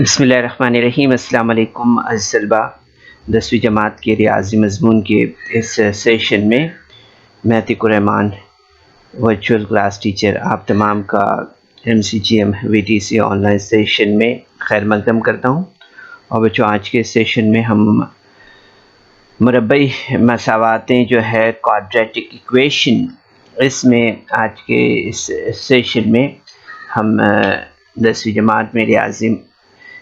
बिस्मिल्लाहिर्रहमानिर्रहीम। अस्सलाम वालेकुम। तलबा 10वीं जमात के रियाजी मज़मून के इस सेशन में मैं Atiqur Rahman virtual class teacher आप तमाम का MCGM VTC ऑनलाइन सेशन में खैर मक़दम करता हूँ। और बच्चों, आज के सेशन में हम मुरब्बई मसावातें जो है क्वाड्रेटिक इक्वेशन, इसमें आज के इस सेशन में हम 10वीं जमात में रियाजी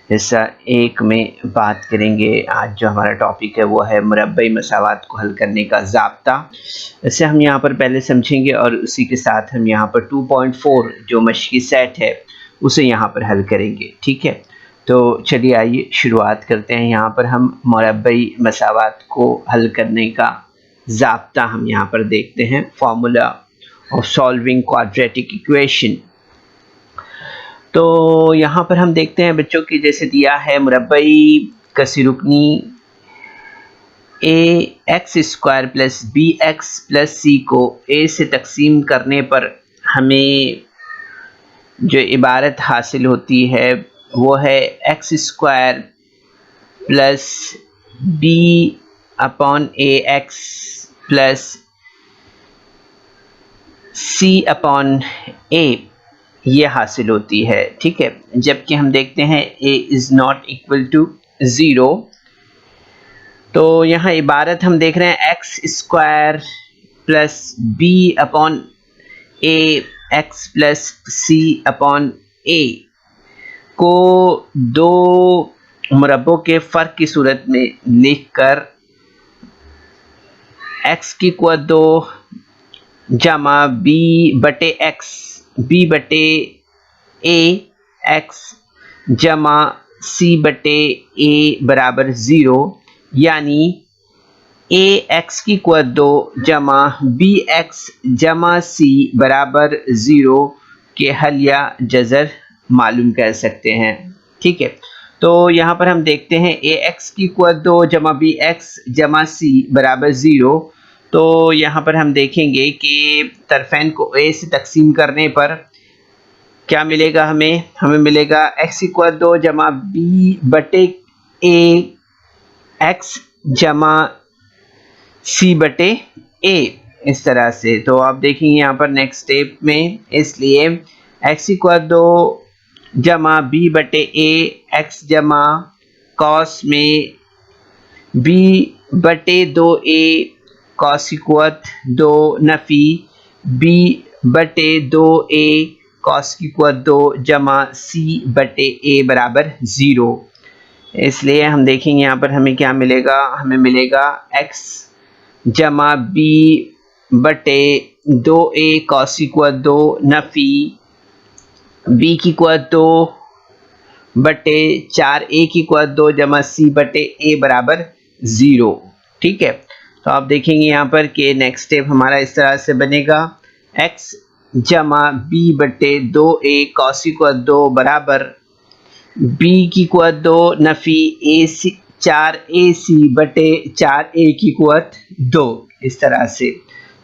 हिस्सा 1 में बात करेंगे। आज जो हमारा टॉपिक है वो है मुरब्बई मसावात को हल करने का ज़ाब्ता। इसे हम यहाँ पर पहले समझेंगे और उसी के साथ हम यहाँ पर 2.4 जो मश्की सेट है उसे यहाँ पर हल करेंगे। ठीक है, तो चलिए आइए शुरुआत करते हैं। यहाँ पर हम मुरब्बई मसावात को हल करने का ज़ाब्ता हम यहाँ पर देखते हैं। Formula of solving quadratic equation. तो यहाँ पर हम देखते हैं बच्चों की जैसे दिया है मुरब्बई कसीरुकनी ax² plus bx plus c को a से तकसीम करने पर हमें जो इबारत हासिल होती है वो है x² plus b/ax plus c/a ये हासिल होती है। ठीक है, जबकि हम देखते हैं a is not equal to 0। तो यहाँ इबारत हम देख रहे हैं x² plus b/ax plus c/a को दो मुरब्बों के फ़र्क की सूरत में लिखकर x की क़ुव्वत 2 जमा b/a x जमा c/a बराबर 0, यानी ax की क़ुव्वत 2 जमा bx जमा c बराबर 0 के हल या जज़र मालूम कर सकते हैं। ठीक है, तो यहाँ पर हम देखते हैं ax की क़ुव्वत 2 जमा bx जमा c बराबर 0। तो यहाँ पर हम देखेंगे कि तरफ़ैन को a से तकसीम करने पर क्या मिलेगा, हमें मिलेगा x की क़ुव्वत 2 जमा b/a x जमा c/a इस तरह से। तो आप देखेंगे यहाँ पर नेक्स्ट स्टेप में, इसलिए x की क़ुव्वत 2 जमा b/a x जमा cos में b/2a cos की क़ुव्वत 2 नफ़ी b/2a cos की क़ुव्वत 2 जमा c/a बराबर 0। इसलिए हम देखेंगे यहाँ पर हमें क्या मिलेगा, हमें मिलेगा x जमा b/2a cos की क़ुव्वत 2 नफ़ी b की क़ुव्वत 2/4a की क़ुव्वत 2 जमा c/a बराबर 0। ठीक है, तो आप देखेंगे यहाँ पर कि नेक्स्ट स्टेप हमारा इस तरह से बनेगा x जमा b/2a cos की क़ुव्वत 2 बराबर b की क़ुव्वत 2 नफ़ी 4ac/4a की क़ुव्वत 2 इस तरह से।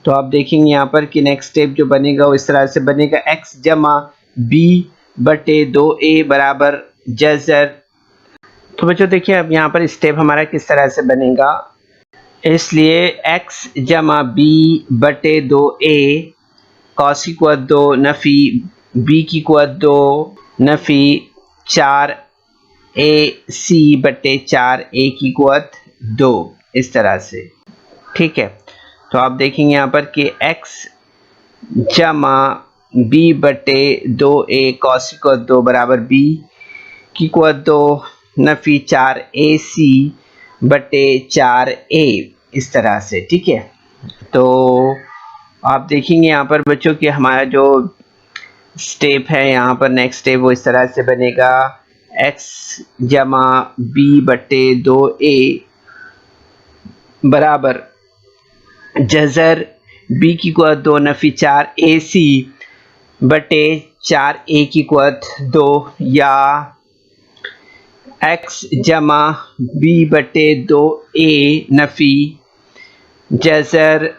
तो आप देखेंगे यहाँ पर कि नेक्स्ट स्टेप जो बनेगा वो इस तरह से बनेगा x जमा b/2a बराबर जज़र। तो बच्चों देखिए अब यहाँ पर स्टेप हमारा किस तरह से बनेगा, इसलिए x जमा b/2a cos की क़ुव्वत 2 नफ़ी b की क़ुव्वत 2 नफ़ी 4ac/4a की क़ुव्वत 2 इस तरह से। ठीक है, तो आप देखेंगे यहाँ पर कि x जमा b/2a cos की क़ुव्वत 2 बराबर b की क़ुव्वत 2 नफ़ी 4ac/4a इस तरह से। ठीक है, तो आप देखेंगे यहाँ पर बच्चों कि हमारा जो स्टेप है यहाँ पर नेक्स्ट स्टेप वो इस तरह से बनेगा x जमा b/2a बराबर जज़र b की क़ुव्वत 2 नफ़ी 4ac/4a की क़ुव्वत 2, या x जमा b/2a नफ़ी जज़र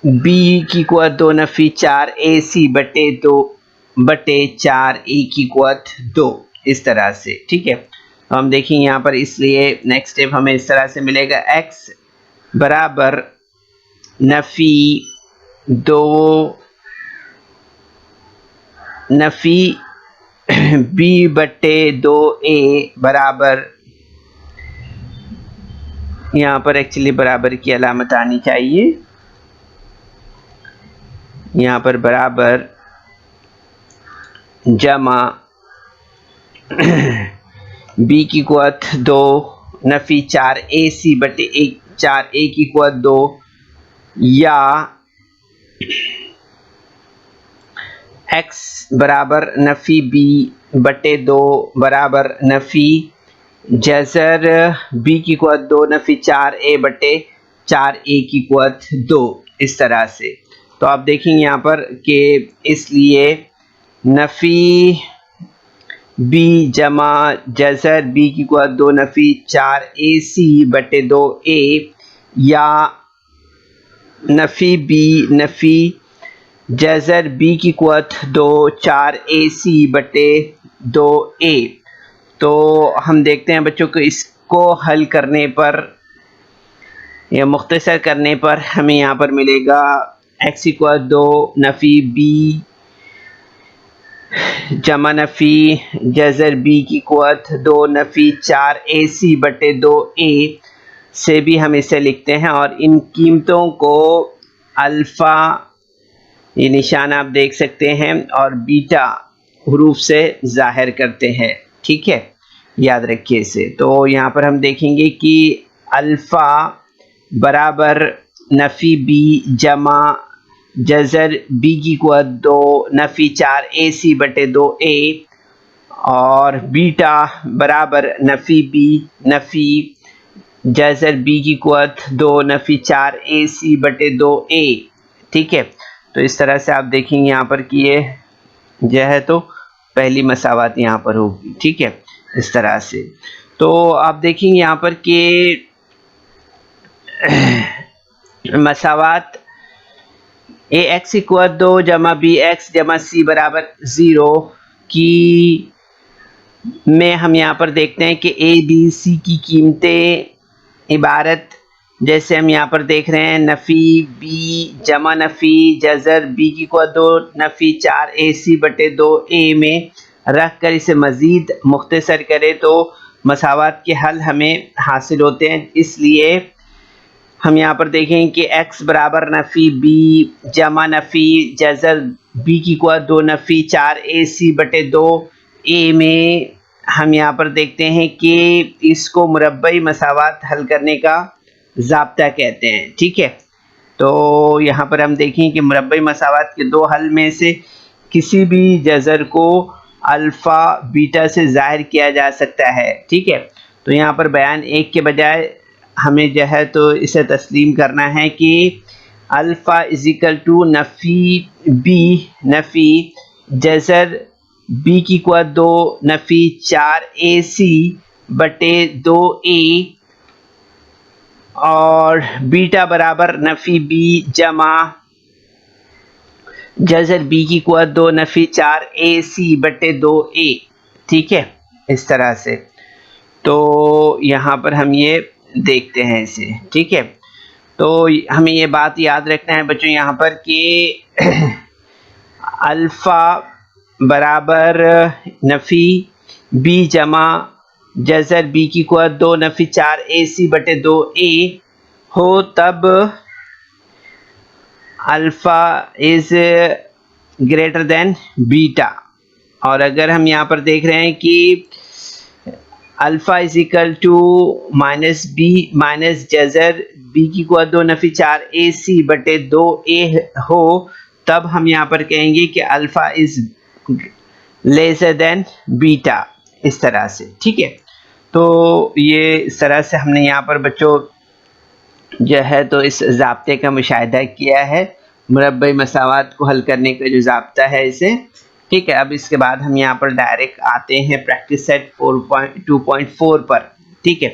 b की क़ुव्वत 2 नफ़ी 4ac/2/4a की क़ुव्वत 2 इस तरह से, ठीक है। हम देखेंगे यहाँ पर, इसलिए नेक्स्ट स्टेप हमें इस तरह से मिलेगा, x बराबर नफ़ी 2 नफ़ी b बट्टे 2a बराबर, यहाँ पर एक्चुअली बराबर की अलामत आनी चाहिए, यहाँ पर बराबर जमा b की कुवत 2 नफ़ी 4ac बटे 4a की कुवत 2 या x बराबर नफ़ी b बटे 2 बराबर नफ़ी जज़र b की कुवत 2 नफ़ी 4a बटे 4a की कुवत 2, इस तरह से। तो आप देखेंगे यहाँ पर कि इसलिए नफ़ी b जमा जज़र b की कुवत 2 नफ़ी 4ac बटे 2a या नफ़ी b नफ़ी जज़र b की कुवत 2 4ac बटे 2a। तो हम देखते हैं बच्चों को, इसको हल करने पर या मुख्तसर करने पर हमें यहाँ पर मिलेगा x इक्वल 2 नफ़ी b जमा नफ़ी जज़र b की कुवत 2 नफ़ी 4ac बटे 2a से भी हम इसे लिखते हैं, और इन कीमतों को अल्फ़ा, ये निशान आप देख सकते हैं, और बीटा हरूफ से ज़ाहिर करते हैं, ठीक है, याद रखिए इसे। तो यहाँ पर हम देखेंगे कि अल्फ़ा बराबर नफ़ी b जमा जज़र b की कुवत 2 नफ़ी 4ac बटे 2a और बीटा बराबर नफ़ी b नफ़ी जज़र b की कुवत 2 नफ़ी 4ac बटे 2a, ठीक है। तो इस तरह से आप देखेंगे यहाँ पर कि ये जो है तो पहली मसावात यहाँ पर होगी, ठीक है, इस तरह से। तो आप देखेंगे यहाँ पर कि मसावात ax इक्वल 2 जमा bx जमा c बराबर 0 की में हम यहाँ पर देखते हैं कि a b c की कीमतें इबारत, जैसे हम यहाँ पर देख रहे हैं, नफ़ी b जमा नफ़ी जज़र b की कुवत 2 नफ़ी 4ac बटे 2a में रख कर इसे मज़ीद मुख्तसर करें तो मसावात के हल हमें हासिल होते हैं। इसलिए हम यहाँ पर देखें कि x बराबर नफ़ी b जमा नफ़ी जज़र b की कुवत 2 नफ़ी 4ac बटे 2a में हम यहाँ पर देखते हैं कि इसको मुरब्बई मसावात हल करने का ज़ाब्ता कहते हैं, ठीक है। तो यहाँ पर हम देखें कि मुरब्बई मसावात के दो हल में से किसी भी जज़र को अल्फ़ा बीटा से ज़ाहिर किया जा सकता है, ठीक है। तो यहाँ पर बयान एक के बजाय हमें जो है तो इसे तस्लीम करना है कि अल्फ़ा इज़िकल टू नफ़ी b नफ़ी जज़र b की कुवत 2 नफ़ी 4ac बटे 2a और बीटा बराबर नफ़ी b जमा जज़र b की कुवत 2 नफ़ी 4ac बटे 2a, ठीक है, इस तरह से। तो यहाँ पर हम ये देखते हैं इसे, ठीक है। तो हमें ये बात याद रखना है बच्चों यहाँ पर कि अल्फ़ा बराबर नफ़ी b जमा जज़र b की कुवत 2 नफ़ी 4ac बटे 2a हो तब alpha is greater than beta. और अगर हम यहाँ पर देख रहे हैं कि alpha is equal to minus B minus जज़र b की कुवत 2 नफ़ी 4ac बटे 2a हो, तब हम यहाँ पर कहेंगे कि alpha is lesser than beta, इस तरह से, ठीक है। तो ये इस तरह से हमने यहाँ पर बच्चों जो है तो इस ज़ाब्ते का मुशाहिदा किया है, मुरब्बई मसावात को हल करने का जो ज़ाब्ता है इसे, ठीक है। अब इसके बाद हम यहाँ पर डायरेक्ट आते हैं प्रैक्टिस सेट 4.2.4 पर, ठीक है।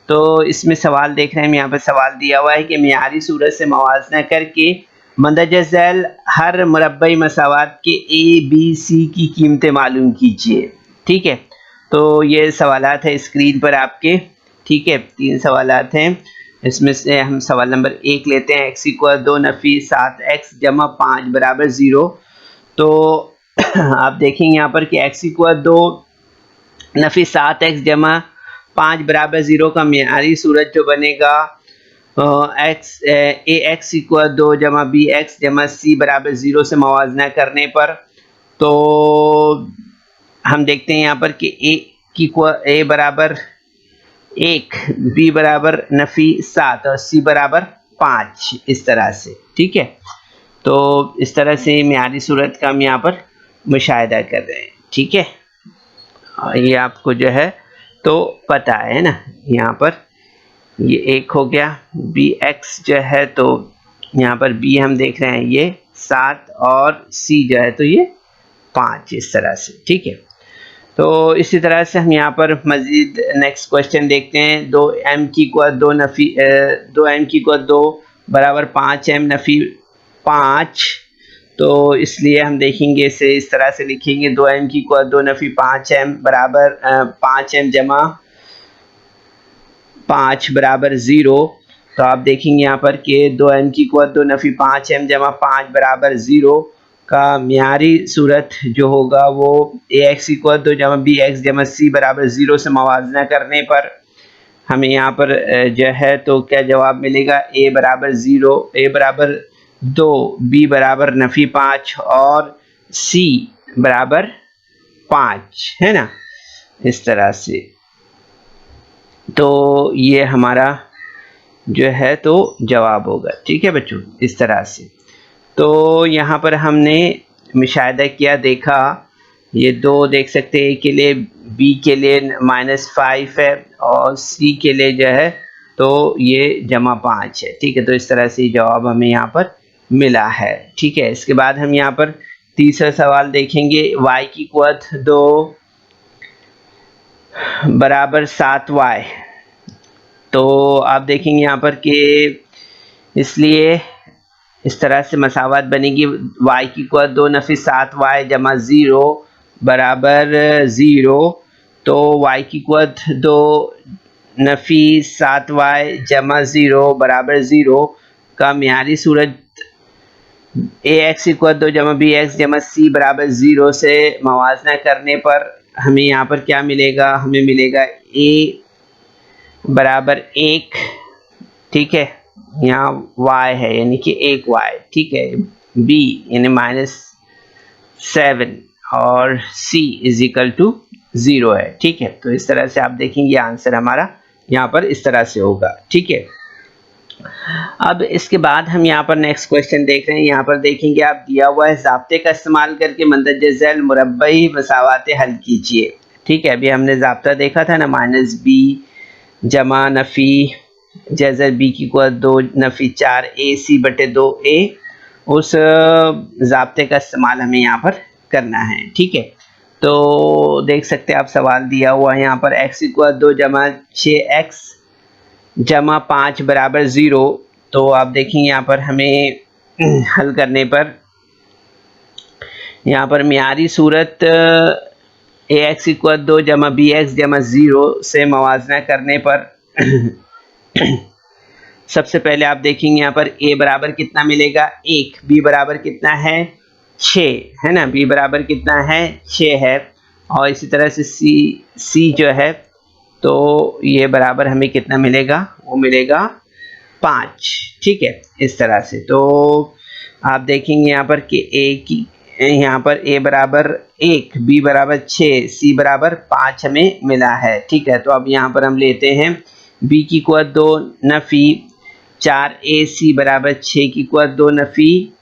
तो इसमें सवाल देख रहे हैं, यहाँ पर सवाल दिया हुआ है कि मियारी सूरत से मवाजना करके मंदरजा झैल हर मुरब्बई मसावात के a b c की कीमतें मालूम कीजिए, ठीक है। तो ये सवालात है स्क्रीन पर आपके, ठीक है। 3 सवालात हैं, इसमें से हम सवाल नंबर 1 लेते हैं। x इक्वल 2 नफी 7x जमा 5 बराबर 0। तो आप देखेंगे यहाँ पर कि x इक्वल 2 नफी 7x जमा 5 बराबर 0 का मियारी सूरत जो बनेगा एक्स इक्वल 2 जमा बी एक्स जमा सी बराबर 0 से मवाजना करने पर, तो हम देखते हैं यहाँ पर कि ए बराबर 1, बी बराबर नफी 7 और सी बराबर 5, इस तरह से, ठीक है। तो इस तरह से मियारी सूरत का हम यहाँ पर मुशाहिदा कर रहे हैं, ठीक है। ये आपको जो है तो पता है ना, यहाँ पर ये 1 हो गया, बी एक्स जो है तो यहाँ पर बी हम देख रहे हैं ये 7 और सी जो है तो ये 5, इस तरह से, ठीक है। तो इसी तरह से हम यहाँ पर मज़ीद नेक्स्ट क्वेश्चन देखते हैं। 2m की इक्वल 2 नफ़ी 2m की इक्वल 2 बराबर 5m नफ़ी 5। तो इसलिए हम देखेंगे इसे इस तरह से लिखेंगे, 2m की इक्वल 2 नफ़ी 5m बराबर 5m जमा 5 बराबर 0। तो आप देखेंगे यहाँ पर कि 2m की इक्वल 2 नफ़ी 5m जमा 5 बराबर 0 का मियारी सूरत जो होगा वो ax इक्वल 2 जमा बी एक्स जमा सी बराबर 0 से मवाजना करने पर हमें यहाँ पर जो है तो क्या जवाब मिलेगा, a बराबर 0, a बराबर 2, b बराबर नफ़ी 5 और c बराबर 5, है ना, इस तरह से। तो ये हमारा जो है तो जवाब होगा, ठीक है बच्चों, इस तरह से। तो यहाँ पर हमने मुशाहिदा किया, देखा, ये 2 देख सकते हैं, a के लिए, b के लिए -5 है और c के लिए जो है तो ये जमा 5 है, ठीक है। तो इस तरह से जवाब हमें यहाँ पर मिला है, ठीक है। इसके बाद हम यहाँ पर तीसरा सवाल देखेंगे। y की इक्वल 2 बराबर 7y। तो आप देखेंगे यहाँ पर कि इसलिए इस तरह से मसावत बनेगी, y की इक्वल 2 नफ़ी 7y जमा 0 बराबर 0। तो y की इक्वल 2 नफ़ी 7y जमा 0 बराबर 0 का मियारी सूरत ax इक्वल 2 जमा बी एक्स जमा सी बराबर 0 से मवाजना करने पर हमें यहाँ पर क्या मिलेगा, हमें मिलेगा a बराबर 1, ठीक है, यहाँ y है यानी कि 1 y, ठीक है, b यानी -7 और c इज इक्वल टू 0 है, ठीक है। तो इस तरह से आप देखेंगे आंसर हमारा यहाँ पर इस तरह से होगा, ठीक है। अब इसके बाद हम यहाँ पर नेक्स्ट क्वेश्चन देख रहे हैं। यहाँ पर देखेंगे, आप दिया हुआ है ज़ाब्ते का इस्तेमाल करके मंदरज झैल मुरब्बई मसावाते हल कीजिए, ठीक है। अभी हमने ज़ाब्ता देखा था ना, -b जमा नफ़ी जैज़र बी की इक्वल 2 नफ़ी 4 ac बटे 2a, उस ज़ाब्ते का इस्तेमाल हमें यहाँ पर करना है, ठीक है। तो देख सकते हैं आप सवाल दिया हुआ है यहाँ पर x इक्वल 2 जमा 6x जमा 5 बराबर 0। तो आप देखेंगे यहाँ पर हमें हल करने पर यहाँ पर मियारी सूरत ax इक्वल 2 जमा बी एक्स जमा 0 से मवाजना करने पर सबसे पहले आप देखेंगे यहाँ पर a बराबर कितना मिलेगा, 1, b बराबर कितना है 6, है ना, b बराबर कितना है 6 है, और इसी तरह से c जो है तो ये बराबर हमें कितना मिलेगा, वो मिलेगा 5, ठीक है, इस तरह से। तो आप देखेंगे यहाँ पर कि a की यहाँ पर a बराबर 1, b बराबर 6, c बराबर 5 हमें मिला है, ठीक है। तो अब यहाँ पर हम लेते हैं b की इक्वल 2 नफ़ी 4ac बराबर 6 की इक्वल 2 नफ़ी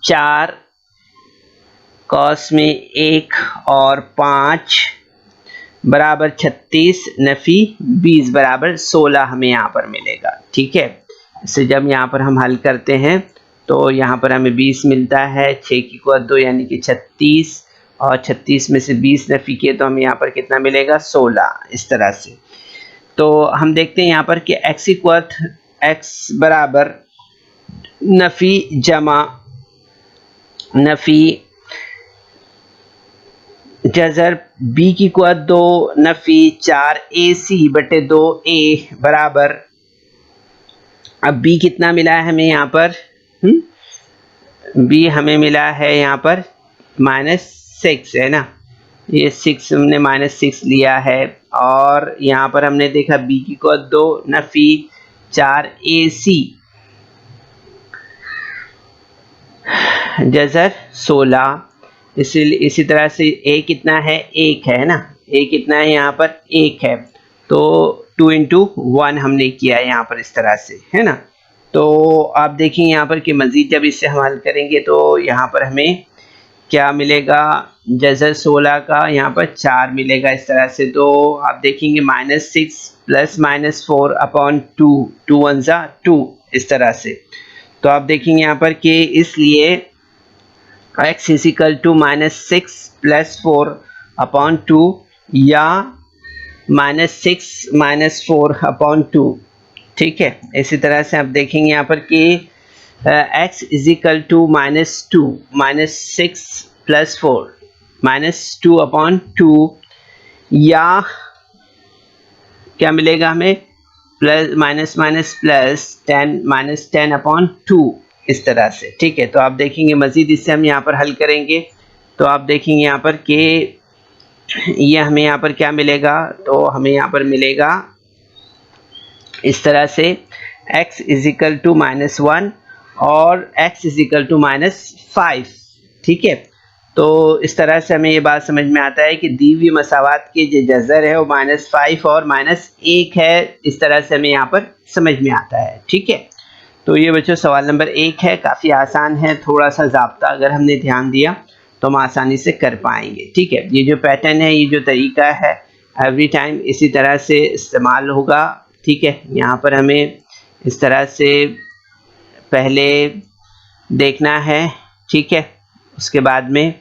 4 कॉस में 1 और 5 बराबर 36 नफ़ी 20 बराबर 16 हमें यहाँ पर मिलेगा, ठीक है। इसे जब यहाँ पर हम हल करते हैं तो यहाँ पर हमें 20 मिलता है, 6 की इक्वल 2 यानी कि 36, और 36 में से 20 नफ़ी किए तो हमें यहाँ पर कितना मिलेगा 16, इस तरह से। तो हम देखते हैं यहाँ पर कि x इक्वल x बराबर नफ़ी जमा नफ़ी जजर बी की कुव्वत 2 नफी 4 AC बटे 2 A बराबर, अब बी कितना मिला है हमें यहाँ पर, बी हमें मिला है यहाँ पर -6 है ना, ये 6 हमने -6 लिया है, और यहाँ पर हमने देखा बी की कुव्वत 2 नफी 4 AC जजर 16, इसी तरह से ए कितना है, 1 है ना, ए कितना है यहाँ पर 1 है, तो 2 × 1 हमने किया है यहाँ पर इस तरह से, है ना। तो आप देखेंगे यहाँ पर कि मज़ीद जब इससे हम हल करेंगे तो यहाँ पर हमें क्या मिलेगा, जजर 16 का यहाँ पर 4 मिलेगा इस तरह से, तो आप देखेंगे -6 + -4 अपॉन 2, 2 × 1 = 2 इस तरह से। तो आप देखेंगे यहाँ पर कि इसलिए x = -6 + 4 अपॉन 2 या -6 - 4 अपॉन 2, ठीक है। इसी तरह से आप देखेंगे यहाँ पर कि x = -2 -6 + 4 -2 अपॉन 2 या क्या मिलेगा हमें प्लस -10 अपॉन 2 इस तरह से, ठीक है। तो आप देखेंगे मज़ीद इससे हम यहाँ पर हल करेंगे तो आप देखेंगे यहाँ पर कि ये हमें यहाँ पर क्या मिलेगा, तो हमें यहाँ पर मिलेगा इस तरह से x = -1 और x = -5, ठीक है। तो इस तरह से हमें ये बात समझ में आता है कि दी हुई मसावात के जो जज़र है वो -5 और -1 है, इस तरह से हमें यहाँ पर समझ में आता है, ठीक है। तो ये बच्चों सवाल नंबर 1 है, काफ़ी आसान है, थोड़ा सा ज़ाब्ता अगर हमने ध्यान दिया तो हम आसानी से कर पाएंगे, ठीक है। ये जो पैटर्न है, ये जो तरीका है, एवरी टाइम इसी तरह से इस्तेमाल होगा, ठीक है। यहाँ पर हमें इस तरह से पहले देखना है, ठीक है, उसके बाद में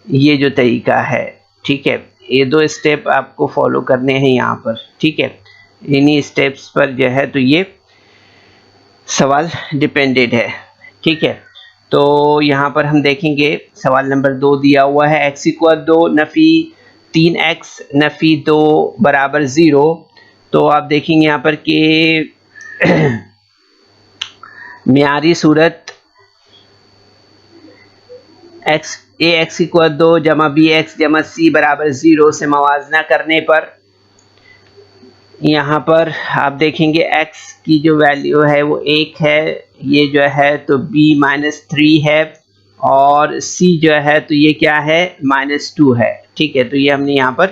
ये जो तरीका है, ठीक है, ये 2 स्टेप आपको फॉलो करने हैं यहाँ पर, ठीक है। इन्हीं स्टेप्स पर जो है तो ये सवाल डिपेंडेड है, ठीक है। तो यहाँ पर हम देखेंगे सवाल नंबर 2 दिया हुआ है, x = 2 नफी 3x नफी 2 बराबर 0। तो आप देखेंगे यहाँ पर कि मियारी सूरत ax = 2 जमा bx जमा c बराबर 0 से मवाजना करने पर यहाँ पर आप देखेंगे x की जो वैल्यू है वो 1 है, ये जो है तो b -3 है, और c जो है तो ये क्या है -2 है, ठीक है। तो ये हमने यहाँ पर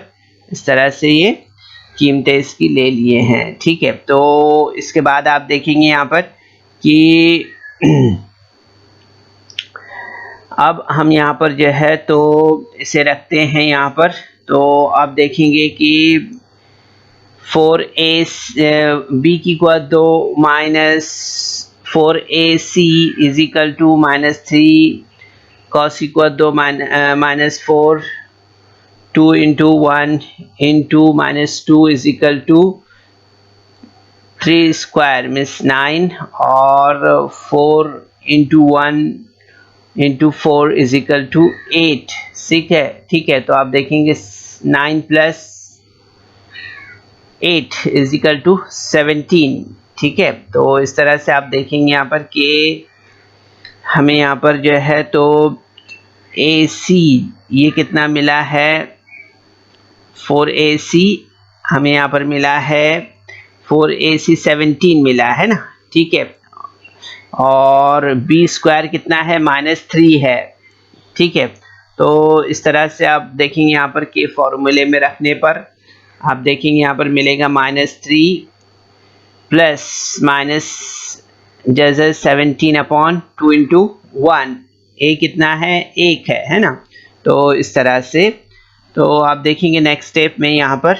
इस तरह से ये कीमतें इसकी ले लिए हैं, ठीक है। तो इसके बाद आप देखेंगे यहाँ पर कि अब हम यहाँ पर जो है तो इसे रखते हैं यहाँ पर, तो आप देखेंगे कि 4a b की कुव्वत 2 -4ac = -3 cos की कुव्वत 2 -4 2 × 1 × -2 = 3 स्क्वायर मीन्स 9 और 4 × 1 × 4 = 8, ठीक है। तो आप देखेंगे 9 + 8 = 17, ठीक है। तो इस तरह से आप देखेंगे यहाँ पर कि हमें यहाँ पर जो है तो AC ये कितना मिला है 4AC, हमें यहाँ पर मिला है 4AC 17 मिला है ना, ठीक है। और b² कितना है -3 है, ठीक है। तो इस तरह से आप देखेंगे यहाँ पर कि फॉर्मूले में रखने पर आप देखेंगे यहाँ पर मिलेगा -3 प्लस माइनस जैसे 17 अपॉन 2 × 1, a कितना है 1 है ना। तो इस तरह से तो आप देखेंगे नेक्स्ट स्टेप में यहाँ पर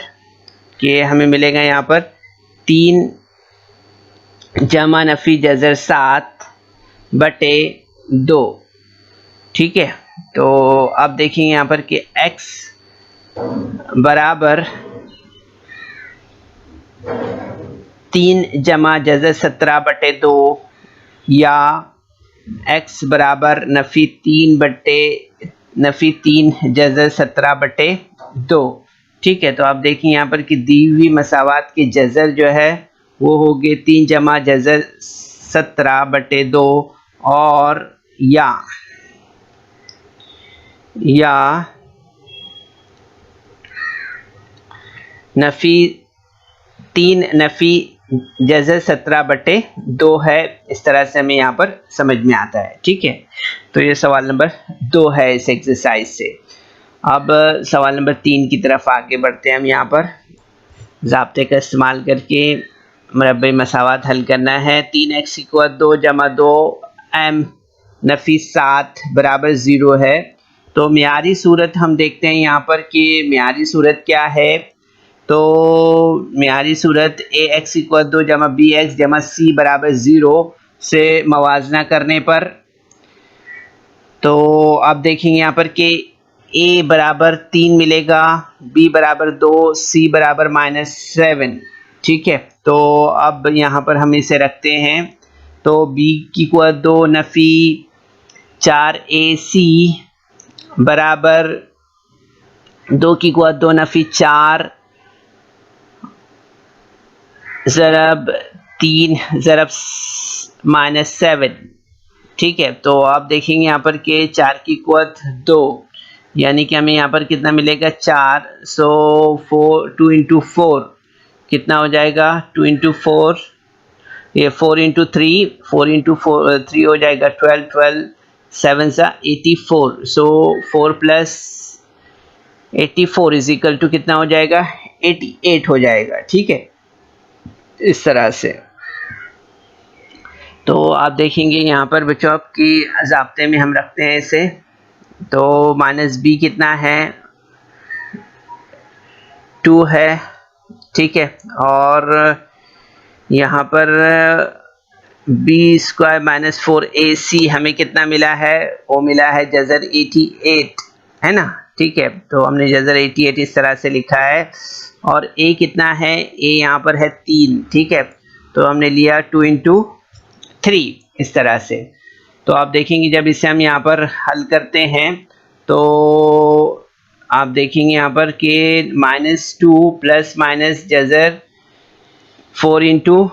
कि हमें मिलेगा यहाँ पर 3 जमा नफ़ी जज़र 7 बटे 2, ठीक है। तो अब देखेंगे यहाँ पर कि x बराबर 3 जमा जज़र 17 बटे 2 या x बराबर नफ़ी 3 बटे नफी 3 जज़र 17/2। ठीक है, तो आप देखिए यहाँ पर कि दी हुई मसावात के जज़र जो है वो हो गए 3 जमा जज़र 17/2 और या नफी 3 नफी जज़र 17/2 है। इस तरह से हमें यहाँ पर समझ में आता है। ठीक है, तो ये सवाल नंबर 2 है इस एक्सरसाइज से। अब सवाल नंबर 3 की तरफ आगे बढ़ते हैं। हम यहाँ पर ज़ाब्ते का इस्तेमाल करके मुरब्बे मसावात हल करना है। 3x = 2 जमा 2m नफी 7 बराबर 0 है। तो मियारी सूरत हम देखते हैं यहाँ पर कि मियारी सूरत क्या है। तो मियारी सूरत ax = 2 जमा bx जमा c बराबर 0 से मवाजना करने पर, तो आप देखेंगे यहाँ पर कि a बराबर 3 मिलेगा, b बराबर 2, c बराबर -7। ठीक है, तो अब यहाँ पर हम इसे रखते हैं। तो b = 2 नफी 4ac बराबर 2 = 2 नफी 4 ज़रब 3 ज़रब -7। ठीक है, तो आप देखेंगे यहाँ पर कि 4 की कुव्वत 2, यानी कि हमें यहाँ पर कितना मिलेगा 4। सो 2 × 4 कितना हो जाएगा 2 × 4, ये 4 × 3, 4 × 4 3 हो जाएगा 12, 12 7 सा 84। सो 4 + 84 = कितना हो जाएगा 88 हो जाएगा। ठीक है, इस तरह से। तो आप देखेंगे यहाँ पर बच्चों आपकी ज़ाब्ते में हम रखते हैं इसे। तो -b कितना है 2 है। ठीक है, और यहाँ पर b² - 4ac हमें कितना मिला है, वो मिला है जज़र 88, है ना। ठीक है, तो हमने जज़र 88 इस तरह से लिखा है। और a कितना है, a यहाँ पर है 3। ठीक है, तो हमने लिया 2 × 3 इस तरह से। तो आप देखेंगे जब इसे हम यहाँ पर हल करते हैं तो आप देखेंगे यहाँ पर कि -2 प्लस माइनस जज़र 4 ×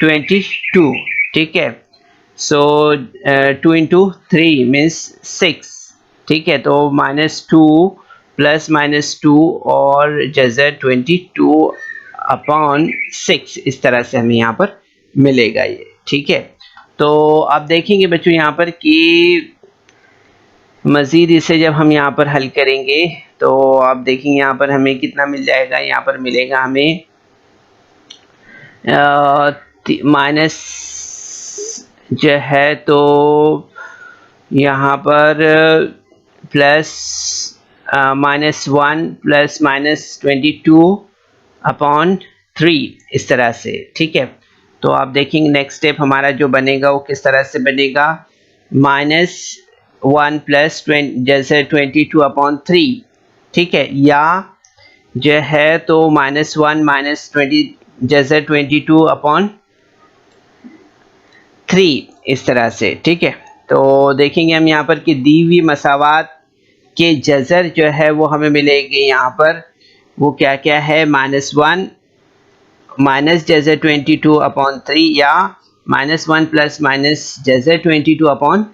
22। ठीक है, सो 2 × 3 मीन्स 6। ठीक है, तो -2 प्लस -2 और जज़र 22/6 इस तरह से हमें यहाँ पर मिलेगा ये। ठीक है, तो आप देखेंगे बच्चों यहाँ पर कि मज़ीद इसे जब हम यहाँ पर हल करेंगे तो आप देखेंगे यहाँ पर हमें कितना मिल जाएगा। यहाँ पर मिलेगा हमें माइनस जो है, तो यहाँ पर प्लस -1 प्लस -22/3 इस तरह से। ठीक है, तो आप देखेंगे नेक्स्ट स्टेप हमारा जो बनेगा वो किस तरह से बनेगा, -1 प्लस जैसे 22/3। ठीक है, या जो है तो -1 -20 जैसे 22/3 इस तरह से। ठीक है, तो देखेंगे हम यहाँ पर कि दी हुई मसावात के जज़र जो है वो हमें मिलेंगे यहाँ पर, वो क्या क्या है, -1 माइनस जज़र 22/3 या -1 प्लस माइनस जज़र 22/3।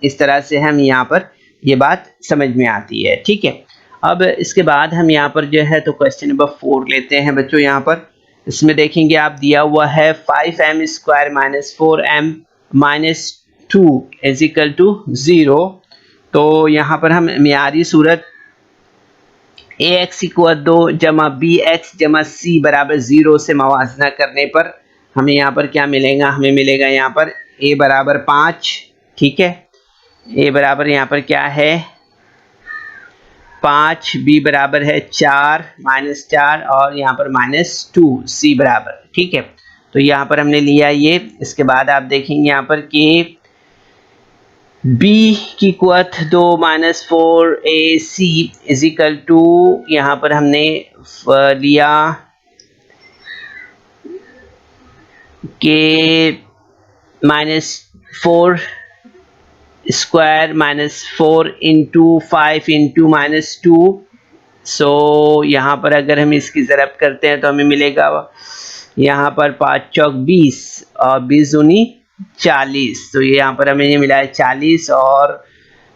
इस तरह से हम यहाँ पर ये बात समझ में आती है। ठीक है, अब इसके बाद हम यहाँ पर जो है तो क्वेश्चन नंबर 4 लेते हैं बच्चों। यहाँ पर इसमें देखेंगे आप दिया हुआ है 5m² - 4m - 2 = 0। तो यहाँ पर हम मियारी सूरत ax = 2 जमा bx जमा c बराबर 0 से मवाजना करने पर हमें यहाँ पर क्या मिलेगा, हमें मिलेगा यहाँ पर a बराबर 5। ठीक है, a बराबर यहाँ पर क्या है 5, b बराबर है 4 -4 और यहाँ पर -2 c बराबर। ठीक है, तो यहाँ पर हमने लिया ये। इसके बाद आप देखेंगे यहाँ पर कि b की कुव्वत 2 - 4ac = यहाँ पर हमने लिया कि -4 स्क्वायर -4 × 5 × -2। सो यहाँ पर अगर हम इसकी ज़रब करते हैं तो हमें मिलेगा यहाँ पर 5 चौक 20 और 20 दूनी 40। तो ये यहाँ पर हमें ये मिला है 40 और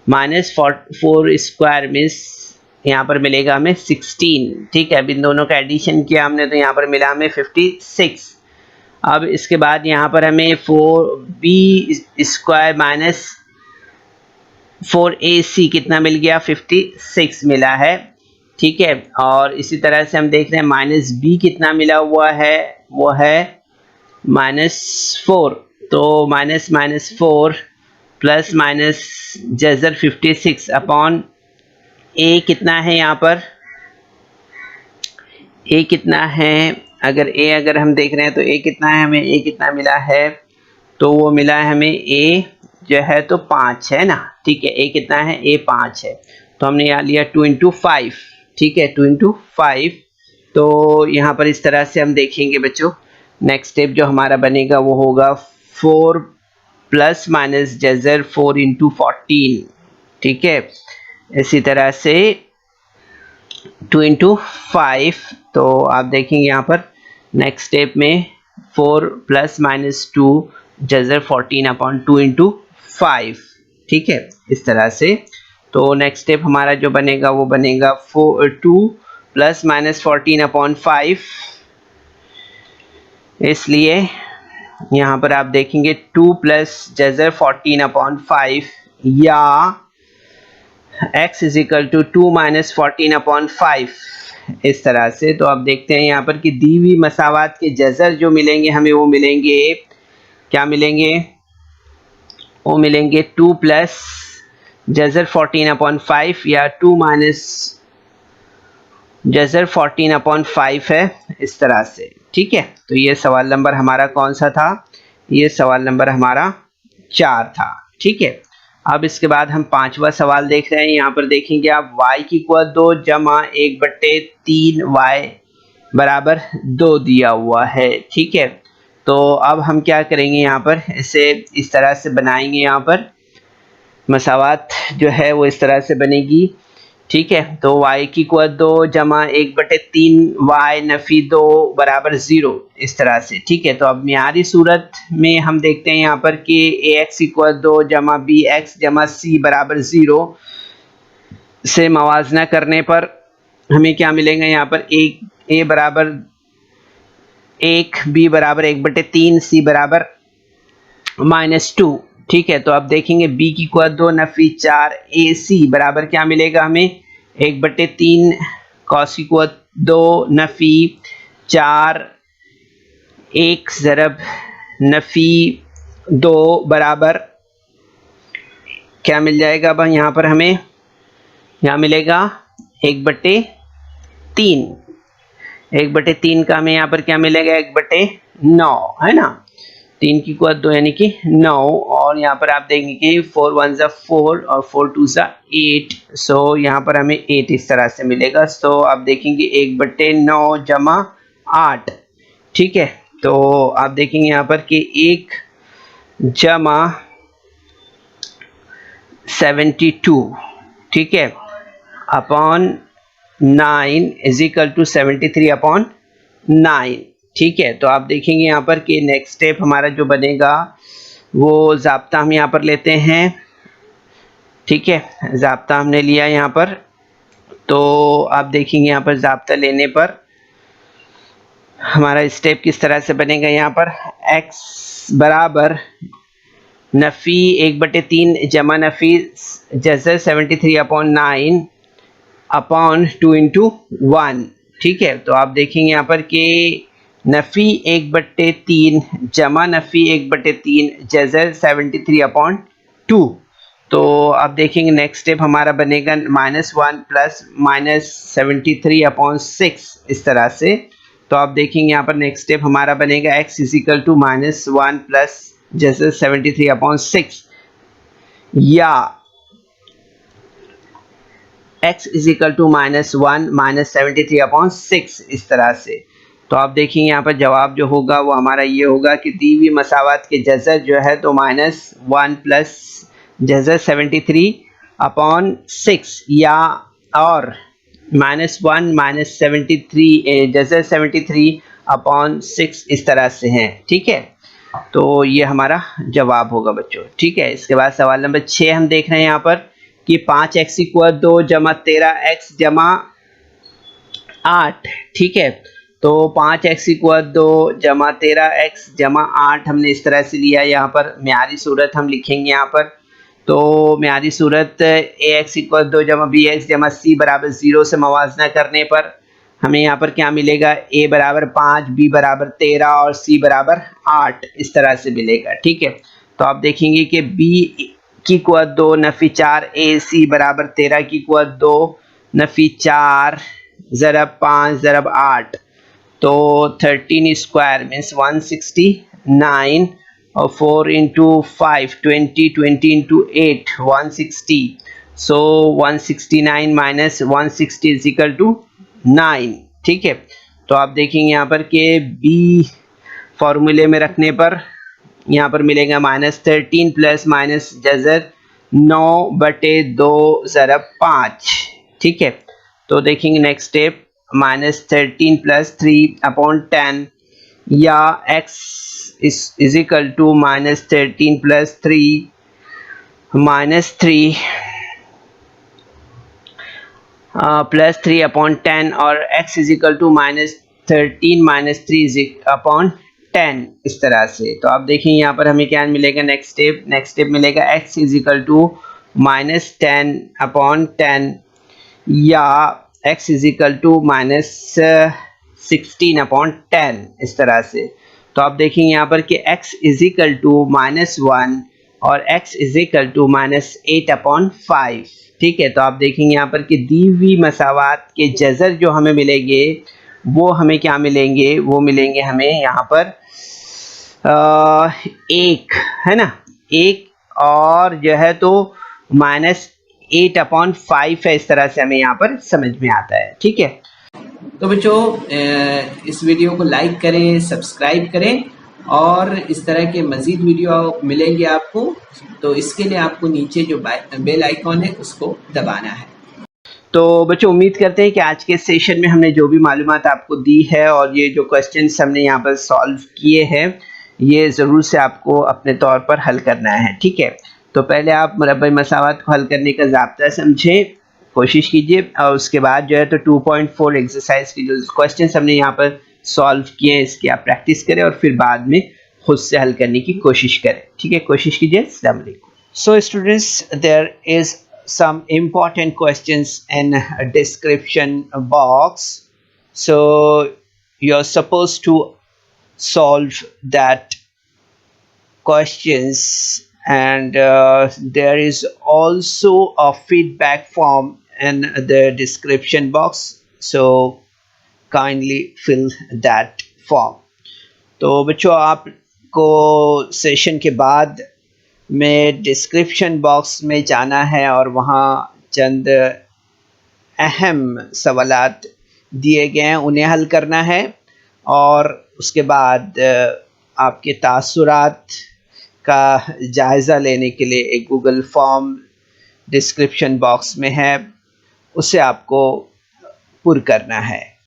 -4 स्क्वायर मीन्स यहाँ पर मिलेगा हमें 16। ठीक है, अब इन दोनों का एडिशन किया हमने तो यहाँ पर मिला हमें 56। अब इसके बाद यहाँ पर हमें 4b² -4ac कितना मिल गया, 56 मिला है। ठीक है, और इसी तरह से हम देख रहे हैं -b कितना मिला हुआ है, वो है -4। तो -4 plus minus Jhajjar 56 upon a कितना है, यहाँ पर a कितना है, अगर हम देख रहे हैं तो a कितना है, हमें a कितना मिला है, तो वो मिला है हमें a जो है तो 5 है ना। ठीक है, a कितना है, a 5 है, तो हमने यहाँ लिया 2 × 5। ठीक है, 2 × 5। तो यहाँ पर इस तरह से हम देखेंगे बच्चों, नेक्स्ट स्टेप जो हमारा बनेगा वो होगा 4 प्लस माइनस जजर 4 × 14। ठीक है, इसी तरह से 2 × 5। तो आप देखेंगे यहाँ पर नेक्स्ट स्टेप में 4 प्लस माइनस 2 जजर 14/2 × 5। ठीक है, इस तरह से। तो नेक्स्ट स्टेप हमारा जो बनेगा वो बनेगा 2 प्लस माइनस 14/5। इसलिए यहाँ पर आप देखेंगे 2 प्लस जजर 14/5 या x = 2 - 14/5 इस तरह से। तो आप देखते हैं यहाँ पर कि दी हुई मसावात के जजर जो मिलेंगे हमें वो मिलेंगे, क्या मिलेंगे, वो मिलेंगे 2 प्लस जजर 14/5 या 2 माइनस जजर 14/5 है, इस तरह से। ठीक है, तो ये सवाल नंबर हमारा कौन सा था, ये सवाल नंबर हमारा 4 था। ठीक है, अब इसके बाद हम 5वां सवाल देख रहे हैं। यहाँ पर देखेंगे आप y = 2 जमा 1/3 y बराबर 2 दिया हुआ है। ठीक है, तो अब हम क्या करेंगे, यहाँ पर इसे इस तरह से बनाएंगे, यहाँ पर मसावात जो है वो इस तरह से बनेगी। ठीक है, तो y = 2 जमा 1/3 y नफी 2 बराबर 0 इस तरह से। ठीक है, तो अब मियारी सूरत में हम देखते हैं यहाँ पर कि ax = 2 जमा bx जमा c बराबर 0 से मवाजना करने पर हमें क्या मिलेगा, यहाँ पर a बराबर 1, b बराबर 1/3, c बराबर -2। ठीक है, तो अब देखेंगे b = 2 नफी 4 ac बराबर क्या मिलेगा हमें, 1/3 cos = 2 नफी 4 1 ज़रब नफी 2 बराबर क्या मिल जाएगा। अब यहाँ पर हमें यहाँ मिलेगा 1/3। 1/3 का हमें यहाँ पर क्या मिलेगा, 1/9 है ना। 3 की कुआत 2 यानी कि 9, और यहाँ पर आप देखेंगे कि 4 1 ज़ा 4 और 4 2 ज़ा 8। सो यहाँ पर हमें 8 इस तरह से मिलेगा। सो आप देखेंगे 1/9 जमा 8। ठीक है, तो आप देखेंगे यहाँ पर कि 1 जमा 72, ठीक है, अपॉन 9 = 73/9। ठीक है, तो आप देखेंगे यहाँ पर कि नेक्स्ट स्टेप हमारा जो बनेगा वो ज़ाब्ता हम यहाँ पर लेते हैं। ठीक है, ज़ाब्ता हमने लिया यहाँ पर, तो आप देखेंगे यहाँ पर ज़ाब्ता लेने पर हमारा स्टेप किस तरह से बनेगा। यहाँ पर x बराबर नफ़ी 1/3 जमा नफ़ी जज़र 73/9 अपॉन 2 × 1। ठीक है, तो आप देखेंगे यहाँ पर कि नफ़ी 1/3 जमा नफ़ी 1/3 जज़र 73/2। तो आप देखेंगे नेक्स्ट स्टेप हमारा बनेगा -1 प्लस -73/6 इस तरह से। तो आप देखेंगे यहाँ पर नेक्स्ट स्टेप हमारा बनेगा x = -1 प्लस जैसे 73/6 या x = -1 - 73/6 इस तरह से। तो आप देखेंगे यहाँ पर जवाब जो होगा वो हमारा ये होगा कि दी हुई मसावात के जज़र जो है तो -1 प्लस जज़र 73/6 या और -1 -73 जज़र 73/6 इस तरह से हैं। ठीक है, तो ये हमारा जवाब होगा बच्चों। ठीक है, इसके बाद सवाल नंबर 6 हम देख रहे हैं यहाँ पर कि 5x = 2 + 13x = 8। ठीक है, तो 5x = 2 + 13x = 8 हमने इस तरह से लिया। यहाँ पर म्यारी सूरत हम लिखेंगे यहाँ पर। तो म्यारी सूरत ax = 2 + bx = c = 0 से मवाजना करने पर हमें यहाँ पर क्या मिलेगा, a = 5, b = 13 और c = 8 इस तरह से मिलेगा। ठीक है, तो आप देखेंगे कि b = 2 नफ़ी 4 ac = 13 = 2 नफ़ी 4 ज़रब 5 ज़रब 8, तो 13 स्क्वायर मीन्स 169 और 4 × 5 20 20 × 8 160। सो 169 - 160 = 9। ठीक है, तो आप देखेंगे यहाँ पर कि b फॉर्मूले में रखने पर यहाँ पर मिलेगा -13 प्लस माइनस जज़र 9/2 ज़रब 5। ठीक है, तो देखेंगे नेक्स्ट स्टेप -13 + 3/10 या x is equal to -13 + 3 -3 + 3/10 और x is equal to -13 - 3/10 इस तरह से। तो आप देखिए यहाँ पर हमें क्या मिलेगा, नेक्स्ट स्टेप मिलेगा x is equal to -10/10 या x is equal to -16/10 इस तरह से। तो आप देखेंगे यहाँ पर कि x is equal to -1 और x is equal to -8/5। ठीक है, तो आप देखेंगे यहाँ पर कि दी हुई मसावात के जज़र जो हमें मिलेंगे वो हमें क्या मिलेंगे, वो मिलेंगे हमें यहाँ पर एक, है ना, एक और जो है तो -8/5 है। इस तरह से हमें यहाँ पर समझ में आता है। ठीक है, तो बच्चों इस वीडियो को लाइक करें, सब्सक्राइब करें और इस तरह के मज़ीद वीडियो मिलेंगे आपको। तो इसके लिए आपको नीचे जो बेल आइकॉन है उसको दबाना है। तो बच्चों उम्मीद करते हैं कि आज के सेशन में हमने जो भी मालूमात आपको दी है और ये जो क्वेश्चंस हमने यहाँ पर सॉल्व किए हैं ये ज़रूर से आपको अपने तौर पर हल करना है। ठीक है, तो पहले आप मुरब्बई मसावत को हल करने का ज़ाब्ता समझें, कोशिश कीजिए और उसके बाद जो है तो 2.4 एक्सरसाइज की जो क्वेश्चंस हमने यहाँ पर सॉल्व किए हैं इसकी आप प्रैक्टिस करें और फिर बाद में खुद से हल करने की कोशिश करें। ठीक है, कोशिश कीजिए। अस्सलाम वालेकुम। So students, there is some important questions in a description box, so you're supposed to solve that questions, and there is also a feedback form in the description box, so kindly fill that form. तो बच्चों आपको session के बाद में description box में जाना है और वहाँ चंद अहम सवालात दिए गए हैं उन्हें हल करना है और उसके बाद आपके तासुरात का जायज़ा लेने के लिए एक गूगल फॉर्म डिस्क्रिप्शन बॉक्स में है, उसे आपको पुर करना है।